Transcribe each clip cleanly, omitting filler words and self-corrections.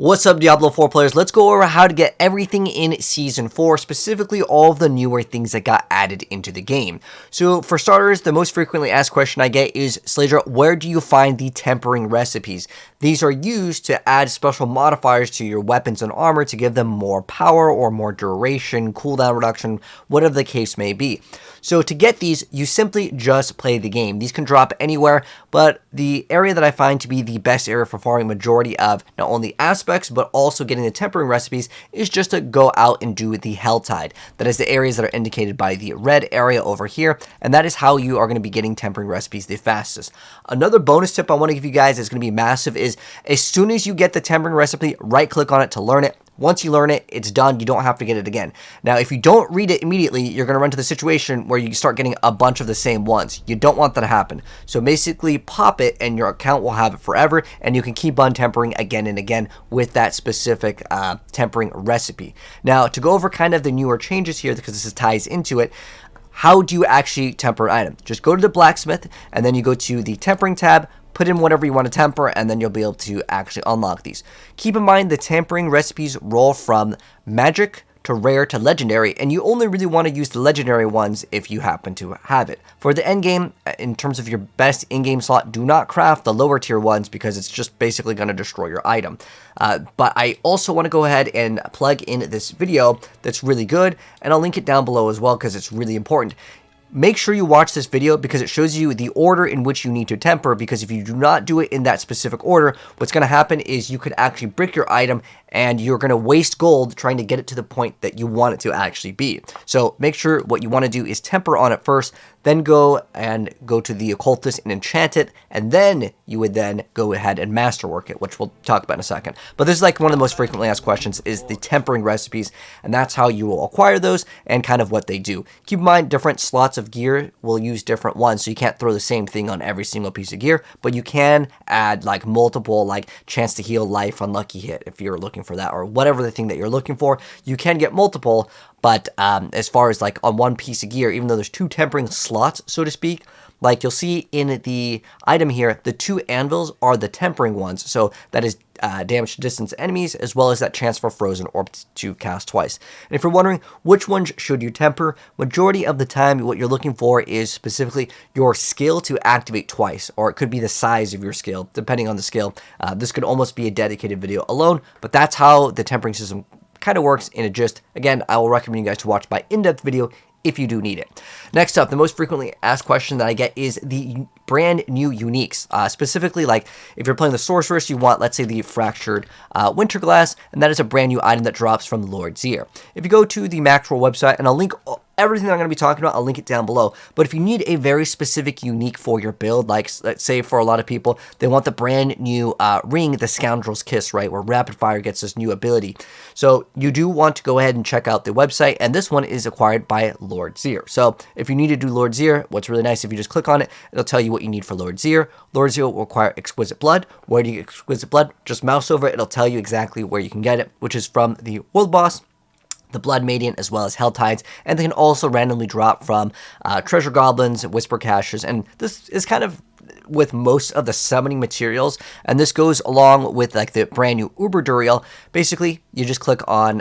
What's up, Diablo 4 players? Let's go over how to get everything in Season 4, specifically all of the newer things that got added into the game. So, for starters, the most frequently asked question I get is, Slayer, where do you find the tempering recipes? These are used to add special modifiers to your weapons and armor to give them more power or more duration, cooldown reduction, whatever the case may be. So to get these, you simply just play the game. These can drop anywhere, but the area that I find to be the best area for farming majority of not only aspects, but also getting the tempering recipes is just to go out and do the Helltide. That is the areas that are indicated by the red area over here, and that is how you are going to be getting tempering recipes the fastest. Another bonus tip I want to give you guys is going to be massive is as soon as you get the tempering recipe, right click on it to learn it. Once you learn it, it's done. You don't have to get it again. Now, if you don't read it immediately, you're going to run to the situation where you start getting a bunch of the same ones. You don't want that to happen. So basically, pop it and your account will have it forever, and you can keep on tempering again and again with that specific tempering recipe. Now, to go over kind of the newer changes here, because this ties into it, how do you actually temper an item? Just go to the blacksmith, and then you go to the tempering tab, put in whatever you want to temper, and then you'll be able to actually unlock these. Keep in mind the tempering recipes roll from magic to rare to legendary, and you only really want to use the legendary ones if you happen to have it. For the end game, in terms of your best in-game slot, do not craft the lower tier ones because it's just basically going to destroy your item. But I also want to go ahead and plug in this video that's really good, and I'll link it down below as well because it's really important. Make sure you watch this video because it shows you the order in which you need to temper, because if you do not do it in that specific order, what's going to happen is you could actually brick your item and you're going to waste gold trying to get it to the point that you want it to actually be. So make sure what you want to do is temper on it first, then go to the occultist and enchant it, and then you would then go ahead and masterwork it, which we'll talk about in a second. But this is like one of the most frequently asked questions is the tempering recipes, and that's how you will acquire those and kind of what they do. Keep in mind, different slots of gear will use different ones, so you can't throw the same thing on every single piece of gear, but you can add like multiple, like chance to heal life, unlucky hit if you're looking for that, or whatever the thing that you're looking for. You can get multiple, but as far as like on one piece of gear, even though there's two tempering slots, so to speak, like you'll see in the item here, the two anvils are the tempering ones. So that is damage to distance enemies, as well as that chance for frozen orb to cast twice. And if you're wondering which ones should you temper, majority of the time what you're looking for is specifically your skill to activate twice, or it could be the size of your skill, depending on the skill. This could almost be a dedicated video alone, but that's how the tempering system kind of works in a gist. Again, I will recommend you guys to watch my in-depth video if you do need it. Next up, the most frequently asked question that I get is the brand new uniques. Specifically, like if you're playing the sorceress, you want, let's say, the fractured winter glass, and that is a brand new item that drops from Lord Zier. If you go to the Maxwell website, and I'll link everything I'm going to be talking about, I'll link it down below. But if you need a very specific unique for your build, like let's say for a lot of people, they want the brand new ring, the Scoundrels Kiss, right, where rapid fire gets this new ability. So you do want to go ahead and check out the website, and this one is acquired by Lord Zier. So if you need to do Lord Zier, what's really nice, if you just click on it, it'll tell you what you need for Lord Zier. Lord Zier will require Exquisite Blood. Where do you get Exquisite Blood? Just mouse over it, it'll tell you exactly where you can get it, which is from the World Boss, the Blood Maiden, as well as Helltides, and they can also randomly drop from Treasure Goblins, Whisper Caches, and this is kind of with most of the summoning materials, and this goes along with like the brand new Uber Duriel. Basically, you just click on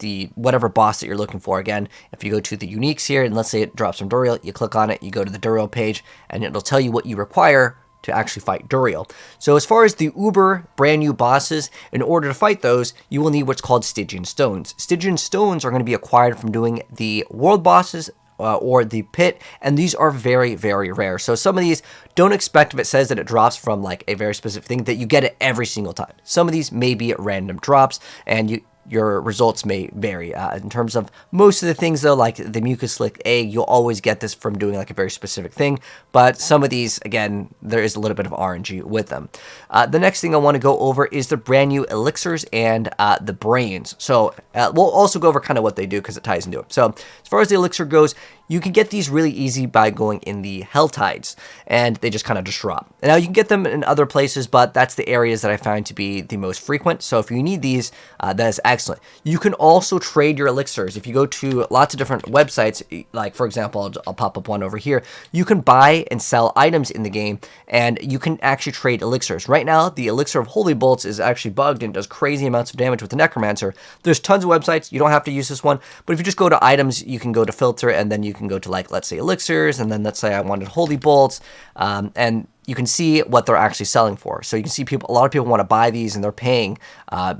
the whatever boss that you're looking for. Again, if you go to the uniques here, and let's say it drops from Duriel, you click on it, you go to the Duriel page, and it'll tell you what you require to actually fight Duriel. So as far as the Uber brand new bosses, in order to fight those, you will need what's called Stygian Stones. Stygian Stones are going to be acquired from doing the world bosses or the pit, and these are very, very rare. So some of these, don't expect if it says that it drops from like a very specific thing that you get it every single time. Some of these may be at random drops, and your results may vary. In terms of most of the things though, like the Mucus Slick Egg, you'll always get this from doing like a very specific thing, but some of these, again, there is a little bit of RNG with them. The next thing I want to go over is the brand new Elixirs and the Brains. So we'll also go over kind of what they do because it ties into it. So as far as the Elixir goes, you can get these really easy by going in the Helltides, and they just kind of drop. And now you can get them in other places, but that's the areas that I find to be the most frequent. So if you need these, that is Excellent. You can also trade your elixirs. If you go to lots of different websites, like for example, I'll pop up one over here, you can buy and sell items in the game, and you can actually trade elixirs. Right now, the elixir of Holy Bolts is actually bugged and does crazy amounts of damage with the Necromancer. There's tons of websites. You don't have to use this one, but if you just go to items, you can go to filter, and then you can go to, like, let's say elixirs, and then let's say I wanted Holy Bolts, and you can see what they're actually selling for. So you can see a lot of people want to buy these, and they're paying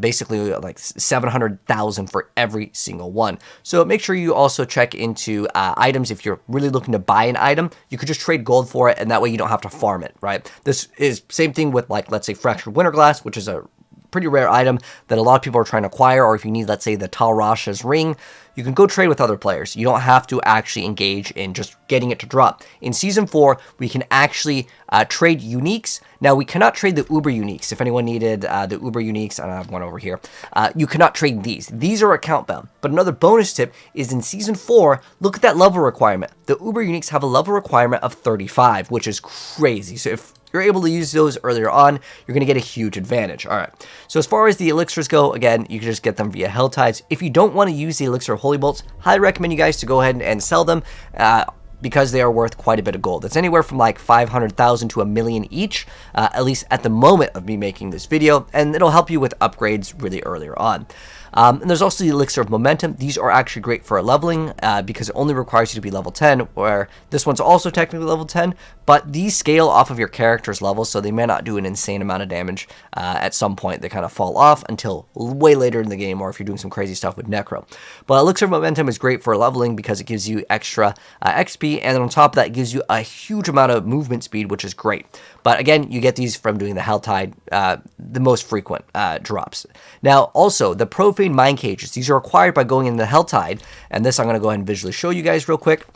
basically like 700,000 for every single one. So make sure you also check into items. If you're really looking to buy an item, you could just trade gold for it, and that way you don't have to farm it, right? This is same thing with, like, let's say Fractured Winter Glass, which is a pretty rare item that a lot of people are trying to acquire, or if you need, let's say, the Tal Rasha's ring, you can go trade with other players. You don't have to actually engage in just getting it to drop. In Season 4, we can actually trade uniques. Now, we cannot trade the Uber uniques. If anyone needed the Uber uniques, I have one over here, you cannot trade these. These are account bound. But another bonus tip is in Season 4, look at that level requirement. The Uber uniques have a level requirement of 35, which is crazy. So if you're able to use those earlier on, you're going to get a huge advantage. All right. So as far as the elixirs go, again, you can just get them via Helltides. If you don't want to use the elixir of Holy Bolts, highly recommend you guys to go ahead and sell them because they are worth quite a bit of gold. It's anywhere from like 500,000 to 1 million each, at least at the moment of me making this video, and it'll help you with upgrades really earlier on. And there's also the Elixir of Momentum. These are actually great for leveling because it only requires you to be level 10, where this one's also technically level 10, but these scale off of your character's level, so they may not do an insane amount of damage. At some point, they kind of fall off until way later in the game, or if you're doing some crazy stuff with Necro. But Elixir of Momentum is great for leveling because it gives you extra XP, and then on top of that, it gives you a huge amount of movement speed, which is great. But again, you get these from doing the Helltide, the most frequent drops. Now, also, the Profane Mind Cages. These are acquired by going into the Helltide, and this I'm going to go ahead and visually show you guys real quick.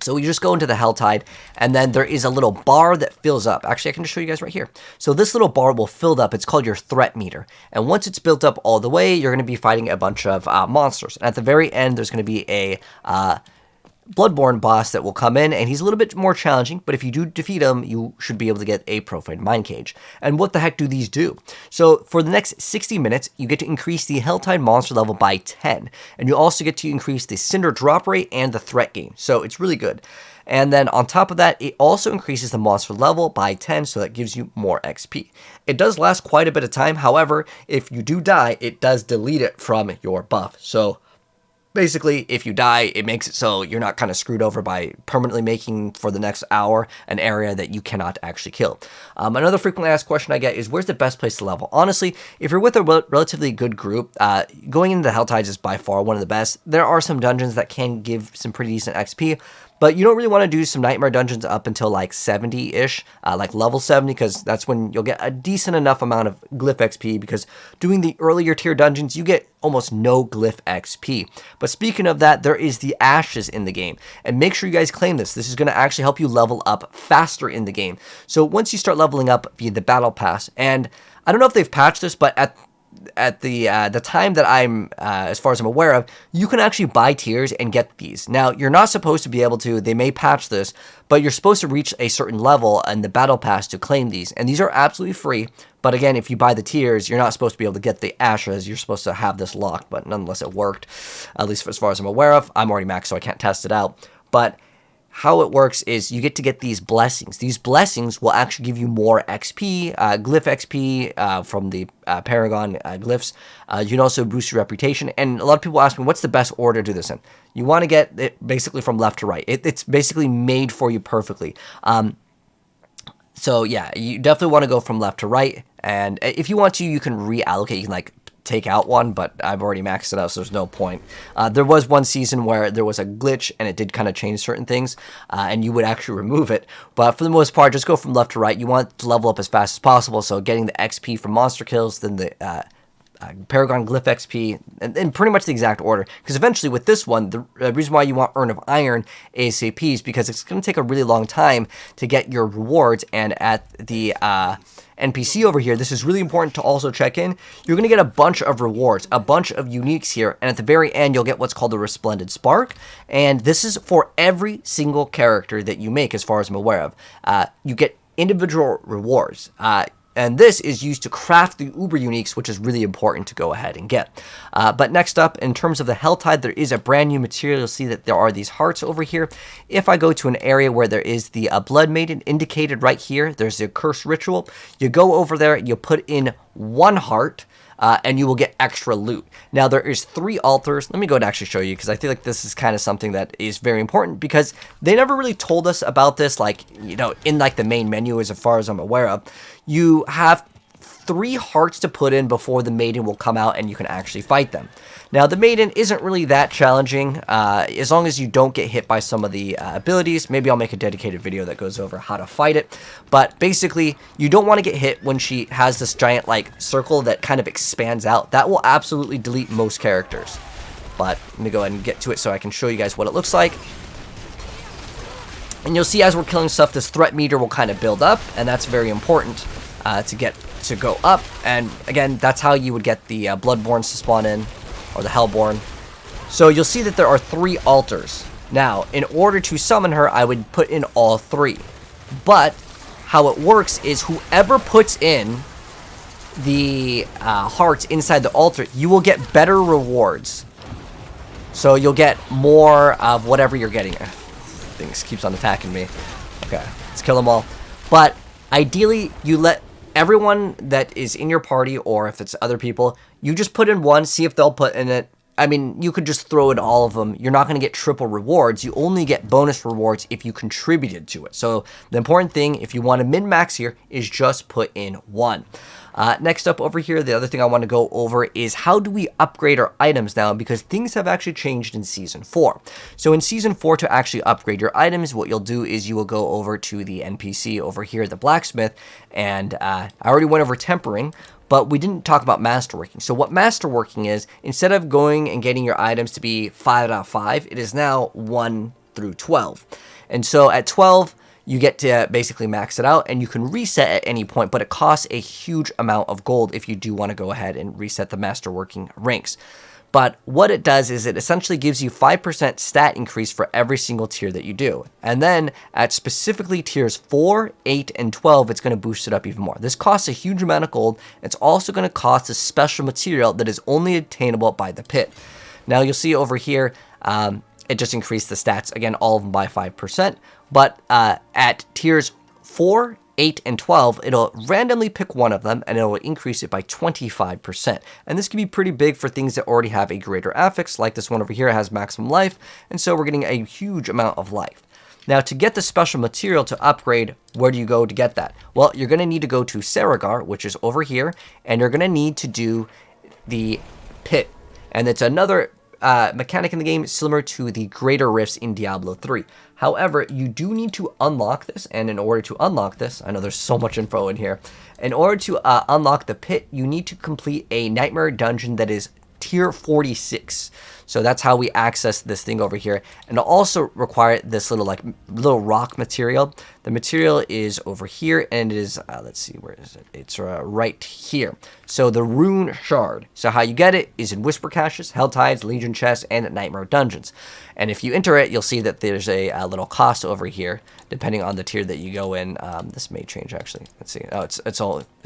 So you just go into the Helltide, and then there is a little bar that fills up. Actually, I can just show you guys right here. So this little bar will fill up. It's called your threat meter. And once it's built up all the way, you're going to be fighting a bunch of monsters. And at the very end, there's going to be a Bloodborne boss that will come in, and he's a little bit more challenging, but if you do defeat him, you should be able to get a Profane Mind Cage. And what the heck do these do? So for the next 60 minutes, you get to increase the Helltide monster level by 10, and you also get to increase the Cinder drop rate and the threat gain, so it's really good. And then on top of that, it also increases the monster level by 10, so that gives you more XP. It does last quite a bit of time, however, if you do die, it does delete it from your buff, so basically, if you die, it makes it so you're not kind of screwed over by permanently making for the next hour an area that you cannot actually kill. Another frequently asked question I get is, where's the best place to level? Honestly, if you're with a relatively good group, going into the Helltides is by far one of the best. There are some dungeons that can give some pretty decent XP, but you don't really want to do some Nightmare dungeons up until like 70-ish, like level 70, because that's when you'll get a decent enough amount of glyph XP, because doing the earlier tier dungeons, you get almost no glyph XP. But speaking of that, there is the Ashes in the game, and make sure you guys claim this. This is going to actually help you level up faster in the game. So once you start leveling up via the Battle Pass, and I don't know if they've patched this, but at the time that I'm, as far as I'm aware of, you can actually buy tiers and get these. Now, you're not supposed to be able to, they may patch this, but you're supposed to reach a certain level in the Battle Pass to claim these. And these are absolutely free, but again, if you buy the tiers, you're not supposed to be able to get the Ashes. You're supposed to have this locked, but nonetheless, it worked, at least as far as I'm aware of. I'm already maxed, so I can't test it out. But how it works is you get these blessings. These blessings will actually give you more XP, glyph XP from the Paragon glyphs. You can also boost your reputation. And a lot of people ask me, what's the best order to do this in? You want to get it basically from left to right. It's basically made for you perfectly. So yeah, you definitely want to go from left to right. And if you want to, you can reallocate. You can like take out one, but I've already maxed it out, so there's no point. There was one season where there was a glitch and it did kind of change certain things, and you would actually remove it. But for the most part, just go from left to right. You want to level up as fast as possible, so getting the XP from monster kills, then the Paragon Glyph XP, and pretty much the exact order. Because eventually with this one, the reason why you want Urn of Iron ASAP is because it's going to take a really long time to get your rewards, and at the NPC over here, this is really important to also check in. You're going to get a bunch of rewards, a bunch of uniques here, and at the very end, you'll get what's called the Resplendent Spark, and this is for every single character that you make, as far as I'm aware of. You get individual rewards. And this is used to craft the Uber Uniques, which is really important to go ahead and get. But next up, in terms of the Helltide, there is a brand new material. You'll see that there are these hearts over here. If I go to an area where there is the Blood Maiden indicated right here, there's a curse ritual. You go over there, you put in 1 heart, and you will get extra loot. Now, there is 3 altars. Let me go and actually show you, because I feel like this is kind of something that is very important, because they never really told us about this, like, you know, in like the main menu, as far as I'm aware of. You have 3 hearts to put in before the Maiden will come out and you can actually fight them. Now, the Maiden isn't really that challenging, as long as you don't get hit by some of the abilities. Maybe I'll make a dedicated video that goes over how to fight it. But basically, you don't want to get hit when she has this giant, like, circle that kind of expands out. That will absolutely delete most characters. But let me go ahead and get to it so I can show you guys what it looks like. And you'll see as we're killing stuff, this threat meter will kind of build up, and that's very important to go up. And again, that's how you would get the Bloodborns to spawn in, or the Hellborn. So you'll see that there are 3 altars. Now, in order to summon her, I would put in all 3. But how it works is whoever puts in the hearts inside the altar, you will get better rewards. So you'll get more of whatever you're getting. Things keeps on attacking me. Okay, let's kill them all. But ideally, you let everyone that is in your party, or if it's other people, you just put in 1, see if they'll put in it. I mean, you could just throw in all of them. You're not going to get triple rewards. You only get bonus rewards if you contributed to it. So the important thing, if you want to min-max here, is just put in 1. Next up over here, the other thing I want to go over is how do we upgrade our items now, because things have actually changed in Season 4. So in Season 4, to actually upgrade your items, what you'll do is you will go over to the NPC over here, the blacksmith, and I already went over tempering, but we didn't talk about Masterworking. So what Masterworking is, instead of going and getting your items to be 5 out of 5, it is now 1 through 12. And so at 12, you get to basically max it out, and you can reset at any point, but it costs a huge amount of gold if you do want to go ahead and reset the Masterworking ranks. But what it does is it essentially gives you 5% stat increase for every single tier that you do. And then at specifically tiers 4, 8, and 12, it's going to boost it up even more. This costs a huge amount of gold. It's also going to cost a special material that is only attainable by the pit. Now you'll see over here, it just increased the stats, again, all of them by 5%. But at tiers 4, 8, and 12, it'll randomly pick one of them, and it'll increase it by 25%. And this can be pretty big for things that already have a greater affix, like this one over here has maximum life, and so we're getting a huge amount of life. Now, to get the special material to upgrade, where do you go to get that? Well, you're going to need to go to Saragar, which is over here, and you're going to need to do the pit. And it's another mechanic in the game similar to the Greater Rifts in Diablo 3. However, you do need to unlock this, and in order to unlock this, I know there's so much info in here, in order to unlock the pit, you need to complete a nightmare dungeon that is tier 46. So that's how we access this thing over here. And it'll also require this little rock material. The material is over here, and it is, let's see, where is it? It's right here. So the rune shard. So how you get it is in Whisper Caches, Helltides, Legion chests, and Nightmare dungeons. And if you enter it, you'll see that there's a little cost over here, depending on the tier that you go in. This may change actually. Let's see. Oh, it's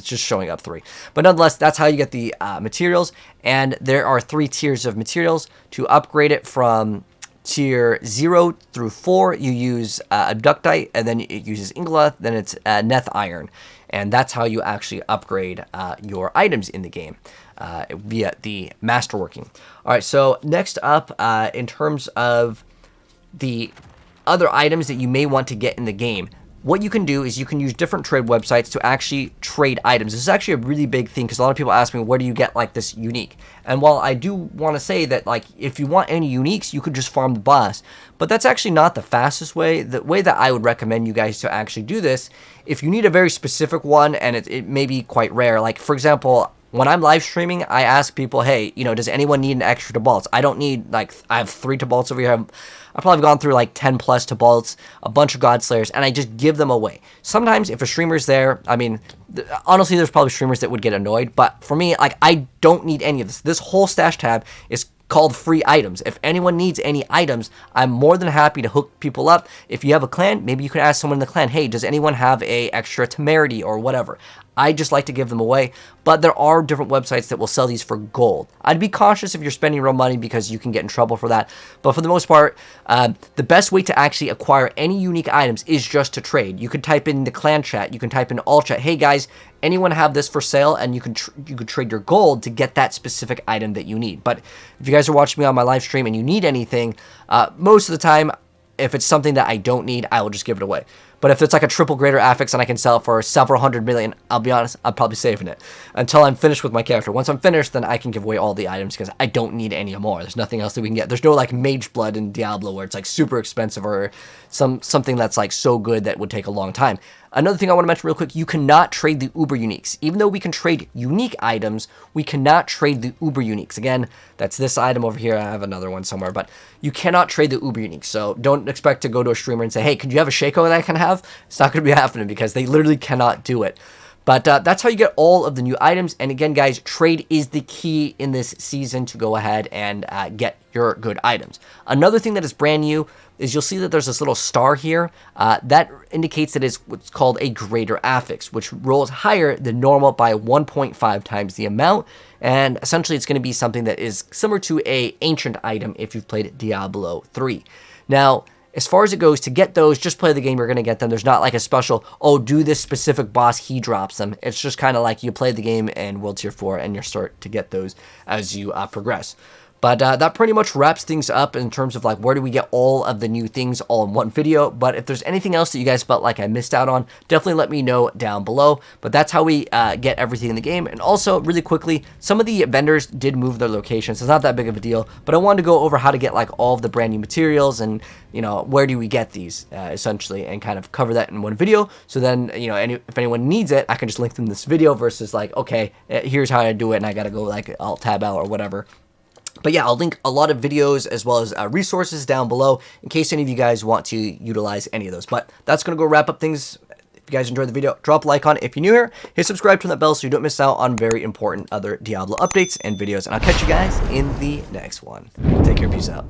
just showing up 3. But nonetheless, that's how you get the materials. And there are 3 tiers of materials. To upgrade it from tier 0 through 4, you use Abductite, and then it uses Ingolith, then it's Neth Iron. And that's how you actually upgrade your items in the game via the Masterworking. All right, so next up, in terms of the other items that you may want to get in the game, what you can do is you can use different trade websites to actually trade items. This is actually a really big thing because a lot of people ask me, where do you get like this unique? And while I do want to say that, like, if you want any uniques, you could just farm the boss, but that's actually not the fastest way. The way that I would recommend you guys to actually do this, if you need a very specific one and it may be quite rare, like for example, when I'm live streaming, I ask people, hey, you know, does anyone need an extra Tabalts? I don't need, like, I have 3 Tabalts over here. I've probably gone through like 10 plus Tabalts, a bunch of Godslayers, and I just give them away. Sometimes if a streamer's there, I mean, honestly, there's probably streamers that would get annoyed, but for me, like, I don't need any of this. This whole stash tab is called free items. If anyone needs any items, I'm more than happy to hook people up. If you have a clan, maybe you can ask someone in the clan, hey, does anyone have a extra temerity or whatever? I just like to give them away, but there are different websites that will sell these for gold. I'd be cautious if you're spending real money because you can get in trouble for that, but for the most part, the best way to actually acquire any unique items is just to trade. You could type in the clan chat, you can type in all chat, hey guys, anyone have this for sale, and you could trade your gold to get that specific item that you need. But if you guys are watching me on my live stream and you need anything, most of the time, if it's something that I don't need, I will just give it away. But if it's like a triple greater affix and I can sell it for several hundred million, I'll be honest, I'm probably saving it until I'm finished with my character. Once I'm finished, then I can give away all the items because I don't need any more. There's nothing else that we can get. There's no like mage blood in Diablo where it's like super expensive or something that's like so good that would take a long time. Another thing I want to mention real quick, you cannot trade the uber uniques. Even though we can trade unique items, we cannot trade the uber uniques. Again, that's this item over here. I have another one somewhere, but you cannot trade the uber uniques. So don't expect to go to a streamer and say, hey, could you have a Shaco that I can have? It's not going to be happening because they literally cannot do it. But that's how you get all of the new items. And again, guys, trade is the key in this season to go ahead and get your good items. Another thing that is brand new is you'll see that there's this little star here. That indicates that it's what's called a greater affix, which rolls higher than normal by 1.5 times the amount. And essentially, it's going to be something that is similar to a ancient item if you've played Diablo 3. Now, as far as it goes, to get those, just play the game, you're going to get them. There's not like a special, oh, do this specific boss, he drops them. It's just kind of like you play the game and World Tier 4, and you start to get those as you progress. But that pretty much wraps things up in terms of like where do we get all of the new things all in one video. But if there's anything else that you guys felt like I missed out on, definitely let me know down below. But that's how we get everything in the game. And also, really quickly, some of the vendors did move their locations. It's not that big of a deal. But I wanted to go over how to get like all of the brand new materials and, you know, where do we get these essentially, and kind of cover that in one video. So then, you know, if anyone needs it, I can just link them this video versus like, okay, here's how I do it, and I got to go like alt tab out or whatever. But yeah, I'll link a lot of videos as well as resources down below in case any of you guys want to utilize any of those. But that's going to go wrap up things. If you guys enjoyed the video, drop a like on it. If you're new here, hit subscribe, turn that bell so you don't miss out on very important other Diablo updates and videos. And I'll catch you guys in the next one. Take care. Peace out.